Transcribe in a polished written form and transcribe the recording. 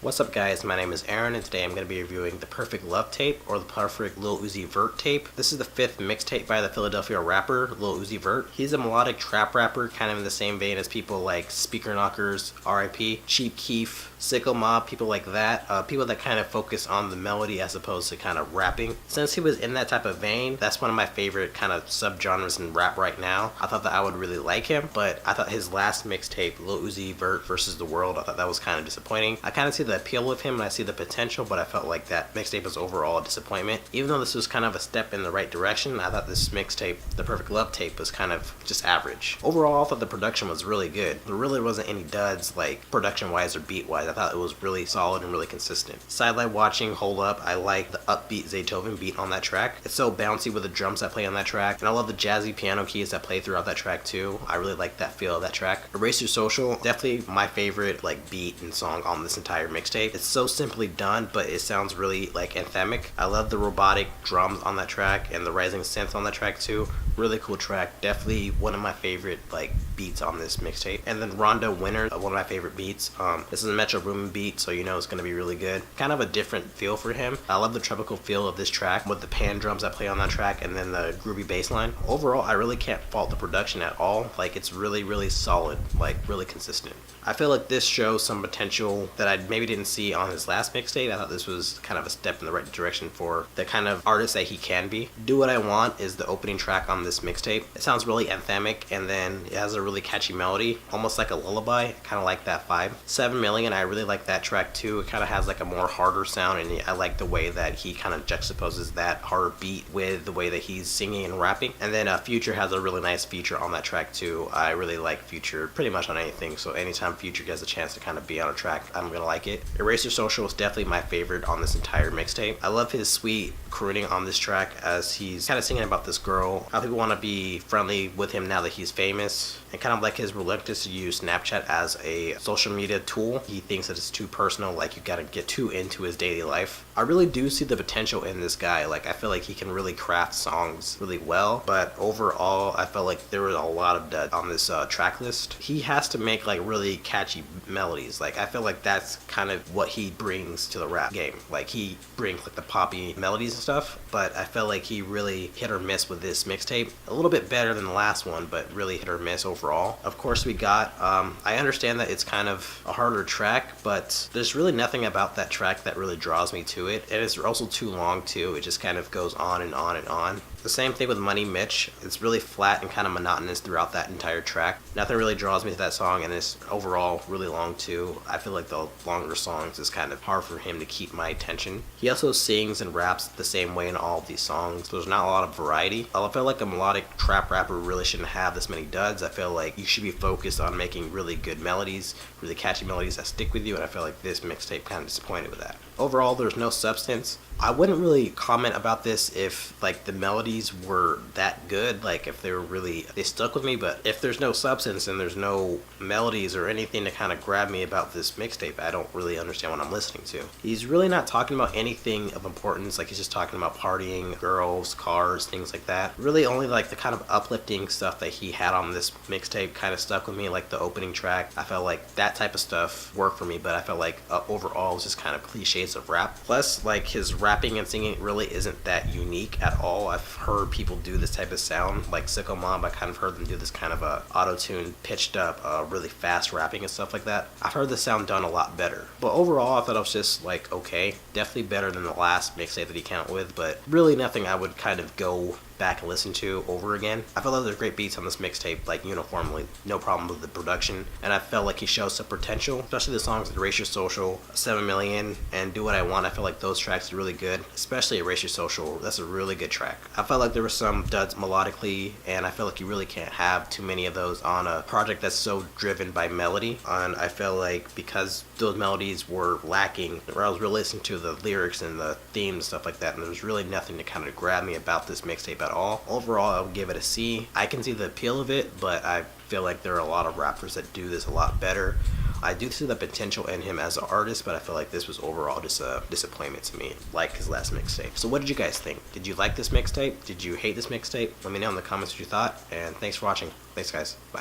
What's up guys, my name is Aaron and today I'm going to be reviewing the Perfect Luv Tape or the Perfect Lil Uzi Vert tape. This is the 5th mixtape by the Philadelphia rapper Lil Uzi Vert. He's a melodic trap rapper kind of in the same vein as people like Speaker Knockers, R.I.P., Chief Keef, Sickle Mob, people like that. People that kind of focus on the melody as opposed to kind of rapping. Since he was in that type of vein, that's one of my favorite kind of subgenres in rap right now. I thought that I would really like him, but I thought his last mixtape, Lil Uzi Vert versus the World, I thought that was kind of disappointing. I kind of see the appeal of him and I see the potential, but I felt like that mixtape was overall a disappointment. Even though this was kind of a step in the right direction, I thought this mixtape, the Perfect Luv Tape, was kind of just average. Overall, I thought the production was really good. There really wasn't any duds like production-wise or beat-wise. I thought it was really solid and really consistent. Sideline watching, Hold Up, I like the upbeat Zaytoven beat on that track. It's so bouncy with the drums that play on that track, and I love the jazzy piano keys that play throughout that track too. I really like that feel of that track. Erase Your Social, definitely my favorite like beat and song on this entire mixtape. It's so simply done, but it sounds really like anthemic. I love the robotic drums on that track and the rising synth on that track too. Really cool track. Definitely one of my favorite like beats on this mixtape. And then Rondo Winner, one of my favorite beats. This is a Metro Boomin beat, so you know it's gonna be really good. Kind of a different feel for him. I love the tropical feel of this track with the pan drums that play on that track and then the groovy bass line. Overall, I really can't fault the production at all. Like it's really solid, like really consistent. I feel like this shows some potential that I maybe didn't see on his last mixtape. I thought this was kind of a step in the right direction for the kind of artist that he can be. Do What I Want is the opening track on this mixtape. It sounds really anthemic and then it has a really catchy melody, almost like a lullaby. Kind of like that vibe. 7 Million, I really like that track too. It kind of has like a more harder sound and I like the way that he kind of juxtaposes that harder beat with the way that he's singing and rapping. And then Future has a really nice feature on that track too. I really like Future pretty much on anything, so anytime Future gets a chance to kind of be on a track, I'm gonna like it. Erase Your Social is definitely my favorite on this entire mixtape. I love his sweet crooning on this track as he's kind of singing about this girl, how people want to be friendly with him now that he's famous, and kind of like his reluctance to use Snapchat as a social media tool. He thinks that it's too personal, like you gotta get too into his daily life. I really do see the potential in this guy. Like I feel like he can really craft songs really well, but overall I felt like there was a lot of duds on this track list. He has to make like really catchy melodies. Like I feel like that's kind of what he brings to the rap game. Like he brings like the poppy melodies and stuff, but I felt like he really hit or miss with this mixtape. A little bit better than the last one, but really hit or miss overall. Of course we got, I understand that it's kind of a harder track, but there's really nothing about that track that really draws me to it. And it's also too long too. It just kind of goes on and on and on. The same thing with Money Mitch. It's really flat and kind of monotonous throughout that entire track. Nothing really draws me to that song, and it's overall really long too. I feel like the longer songs is kind of hard for him to keep my attention. He also sings and raps the same way in all of these songs. There's not a lot of variety. I feel like a melodic trap rapper really shouldn't have this many duds. I feel like you should be focused on making really good melodies, really catchy melodies that stick with you, and I feel like this mixtape kind of disappointed with that. Overall, there's no substance. I wouldn't really comment about this if like the melodies were that good, like if they were really, they stuck with me, but if there's no substance and there's no melodies or anything to kind of grab me about this mixtape, I don't really understand what I'm listening to. He's really not talking about anything of importance, like he's just talking about partying, girls, cars, things like that. Really only like the kind of uplifting stuff that he had on this mixtape kind of stuck with me, like the opening track. I felt like that type of stuff worked for me, but I felt like overall it was just kind of cliches of rap. Plus like his rapping and singing really isn't that unique at all. I've heard people do this type of sound, like Sickle Mob. I kind of heard them do this kind of a auto-tune, pitched up, really fast rapping and stuff like that. I've heard the sound done a lot better. But overall, I thought it was just like okay, definitely better than the last mixtape that he came out with, but really nothing I would kind of go back and listen to over again. I felt like there's great beats on this mixtape, like uniformly, no problem with the production, and I felt like he shows some potential, especially the songs like Erase Your Social, 7 Million, and Do What I Want. I feel like those tracks are really good, especially Erase Your Social. That's a really good track. I felt like there were some duds melodically, and I feel like you really can't have too many of those on a project that's so driven by melody, and I felt like because those melodies were lacking, where I was really listening to the lyrics and the themes and stuff like that, and there was really nothing to kind of grab me about this mixtape at all. Overall, I would give it a C. I can see the appeal of it, but I feel like there are a lot of rappers that do this a lot better. I do see the potential in him as an artist, but I feel like this was overall just a disappointment to me, like his last mixtape. So what did you guys think? Did you like this mixtape? Did you hate this mixtape? Let me know in the comments what you thought, and thanks for watching. Thanks guys. Bye.